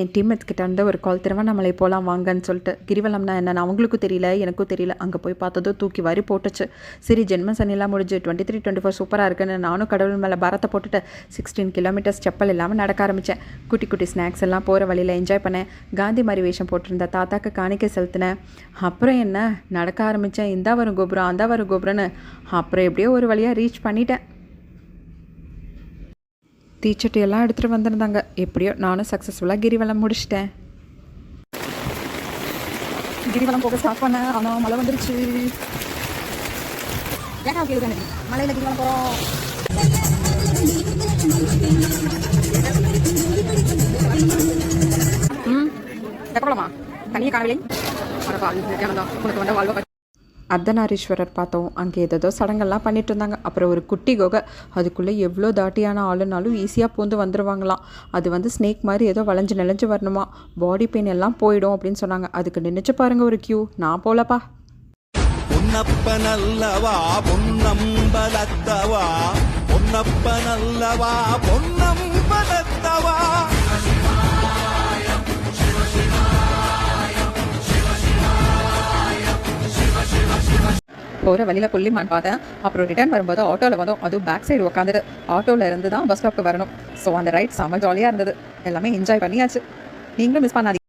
என் teammates கிட்ட இருந்து ஒரு கால் திருவண்ணாமலை போகலாம் வாங்கன்னு சொல்லிட்டு. கிரிவலம்னா என்னன்னு அவங்களுக்கும் தெரியல, எனக்கும் தெரியல. அங்கே போய் பார்த்ததும் தூக்கி வாரி போட்டுச்சு. சரி, ஜென்ம சனிலாம் முடிஞ்சு 23, 24 சூப்பராக இருக்குன்னு நானும் கடவுள் மேலே பாரத்தை போட்டுட்டு 16 கிலோமீட்டர்ஸ் செப்பல் இல்லாமல் நடக்க ஆரம்பித்தேன். குட்டி குட்டி ஸ்நாக்ஸ் எல்லாம் போகிற வழியில் என்ஜாய் பண்ணேன். காந்தி மாதிரி வேஷம் போட்டிருந்த தாத்தாக்கு காணிக்கை செலுத்தினேன். அப்புறம் என்ன நடக்க ஆரம்பித்தேன். இந்தா வரும் கோபுரம், அந்த வரும் கோபுரம்னு. அப்புறம் எப்படியோ ஒரு வழியாக ரீச் பண்ணிட்டேன். தீச்சட்டியெல்லாம் எடுத்துகிட்டு வந்திருந்தாங்க. எப்படியோ நானும் சக்ஸஸ்ஃபுல்லாக கிரிவலம் முடிச்சிட்டேன். கிரிவலம் போக ஸ்டார்ட் பண்ணேன். ஆனால் மழை வந்துருச்சு. மழையில் கிரிவலம் போகிறோம். எப்போலாமா தனியாக காணவில்லை. உனக்கு வந்த வாழ்வை அர்த்தநாரீஸ்வரர் பார்த்தோம். அங்கே ஏதோ சடங்கெல்லாம் பண்ணிட்டு இருந்தாங்க. அப்புறம் ஒரு குட்டி குகை, அதுக்குள்ளே எவ்வளோ தாட்டியான ஆளுனாலும் ஈஸியாக பூந்து வந்துடுவாங்களாம். அது ஸ்னேக் மாதிரி ஏதோ வளைஞ்சு நிலஞ்சு வரணுமா. பாடி பெயின் எல்லாம் போயிடும் அப்படின்னு சொன்னாங்க. அதுக்கு நினைச்சு பாருங்க ஒரு கியூ. நான் போலப்பா. பொன்னப்ப நல்லவா பொன்னம்பலத்தவா, பொன்னப்ப நல்லவா பொன்னம்பலத்தவா. போகிற வழியில் புள்ளிமான் பார்த்தேன். அப்புறம் ரிட்டர்ன் வரும்போது ஆட்டோவில் வந்தோம். அதுவும் பேக் சைடு உட்காந்துட்டு ஆட்டோவில் இருந்து தான் பஸ் ஸ்டாப்புக்கு வரணும். ஸோ அந்த ரைட் செம்ம ஜாலியாக இருந்தது. எல்லாமே என்ஜாய் பண்ணியாச்சு. நீங்களும் மிஸ் பண்ணாதீங்க.